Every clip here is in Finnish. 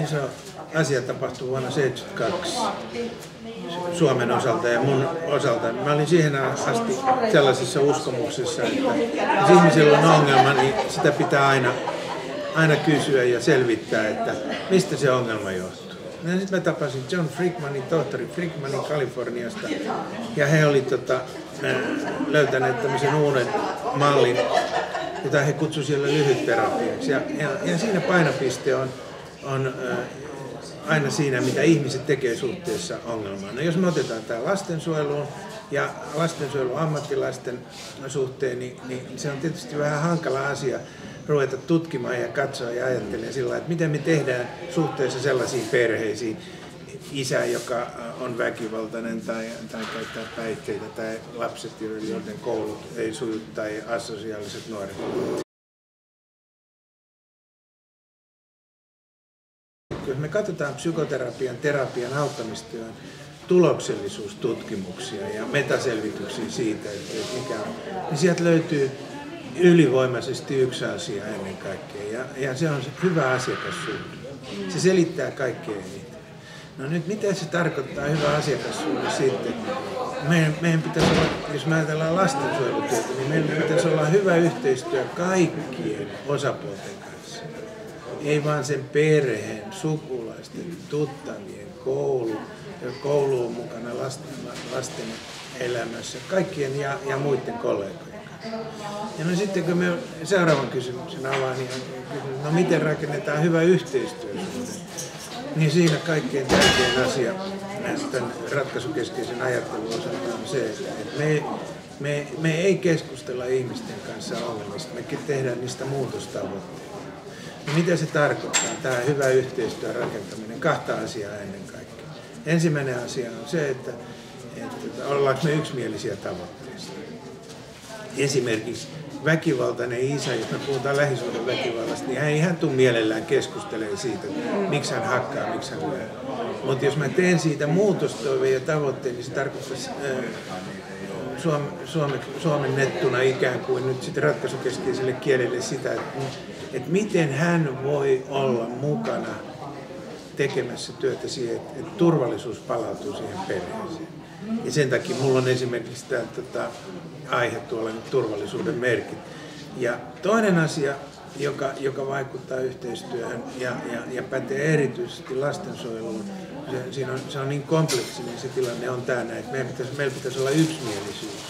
iso asia tapahtui vuonna 1972 Suomen osalta ja mun osalta. Mä olin siihen asti sellaisessa uskomuksessa, että jos ihmisellä on ongelma, niin sitä pitää aina kysyä ja selvittää, että mistä se ongelma johtuu. Ja sitten mä tapasin John Frickmanin, tohtori Frickmanin Kaliforniasta, ja he olivat löytäneet tämmöisen uuden mallin, jota he kutsuivat siellä lyhytterapiaksi. Ja siinä painopiste on aina siinä, mitä ihmiset tekee suhteessa ongelmaan. No jos me otetaan tämä lastensuojeluun ja lastensuojelun ammattilaisten suhteen, niin se on tietysti vähän hankala asia ruveta tutkimaan ja katsoa ja ajattelemaan sillä lailla, että miten me tehdään suhteessa sellaisiin perheisiin, isä, joka on väkivaltainen tai käyttää päihteitä tai lapset, joiden koulut ei suju tai asosiaaliset nuoret. Jos me katsotaan psykoterapian, terapian auttamistyön tuloksellisuustutkimuksia ja metaselvityksiä siitä, että mikä on, niin sieltä löytyy ylivoimaisesti yksi asia ennen kaikkea, ja se on se hyvä asiakassuhde. Se selittää kaikkea eniten. No nyt mitä se tarkoittaa hyvä asiakassuhde sitten? Meidän pitäisi olla, jos me ajatellaan lastensuojelutyötä, niin meidän pitäisi olla hyvä yhteistyö kaikkien osapuolten kanssa. Ei vaan sen perheen, sukulaisten, tuttavien, koulu on mukana lasten elämässä, kaikkien ja muiden kollegojen. Ja no sitten kun me seuraavan kysymyksen avaan, niin no miten rakennetaan hyvä yhteistyö? Niin siinä kaikkein tärkein asia tämän ratkaisukeskeisen ajattelun osalta on se, että me ei keskustella ihmisten kanssa ongelmista, me tehdään niistä muutostavoitteita. Ja mitä se tarkoittaa, tämä hyvä yhteistyön rakentaminen? Kahta asiaa ennen kaikkea. Ensimmäinen asia on se, että ollaanko me yksimielisiä tavoitteista. Esimerkiksi väkivaltainen isä, jos me puhutaan lähisuhdeväkivallasta, niin hän ei tule mielellään keskustelemaan siitä, miksi hän hakkaa, miksi hän lyö. Mutta jos mä teen siitä muutostoiveen ja tavoitteen, niin se tarkoittaisi suomennettuna ikään kuin nyt sitten ratkaisukeskeiselle kielelle sitä, että miten hän voi olla mukana tekemässä työtä siihen, että turvallisuus palautuu siihen perheeseen. Ja sen takia mulla on esimerkiksi tämä aihe tuolla turvallisuuden merkit. Ja toinen asia, joka vaikuttaa yhteistyöhön ja pätee erityisesti lastensuojeluun, se on niin kompleksinen se tilanne on tämä, että meillä pitäisi olla yksimielisyys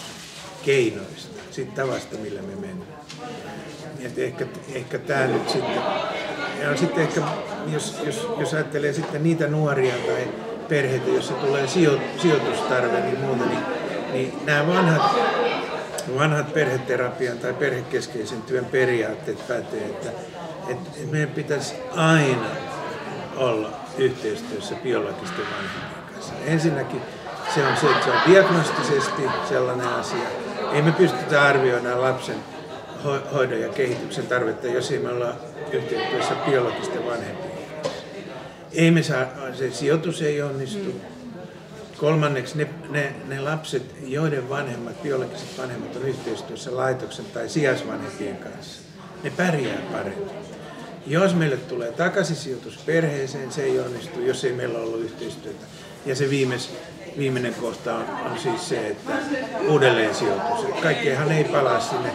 keinoista, siitä tavasta, millä me mennään. Et ehkä tämä nyt sitten, ja sitten ehkä, jos ajattelee sitten niitä nuoria tai perheitä, joissa tulee sijoitustarve niin muuta, niin nämä vanhat perheterapian tai perhekeskeisen työn periaatteet pätee, että meidän pitäisi aina olla yhteistyössä biologisten vanhempien kanssa. Ensinnäkin se on diagnostisesti sellainen asia. Ei me pystytä arvioimaan lapsen hoidon ja kehityksen tarvetta, jos ei me olla yhteistyössä biologisten vanhempien kanssa. Ei me saa, se sijoitus ei onnistu. Kolmanneksi ne lapset, joiden biologiset vanhemmat on yhteistyössä laitoksen tai sijaisvanhempien kanssa, ne pärjää paremmin. Jos meille tulee takaisinsijoitus perheeseen, se ei onnistu, jos ei meillä ollut yhteistyötä. Ja se viimeinen kohta on siis se, että uudelleen sijoitus. Kaikkeenhan ei palaa sinne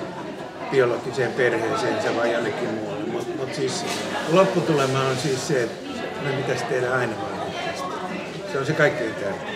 biologiseen perheeseensä vai jonnekin muualle. Mutta siis lopputulema on siis se, että me pitäisi tehdä aina vain yhteistyötä. Se on se kaikkein tärkein.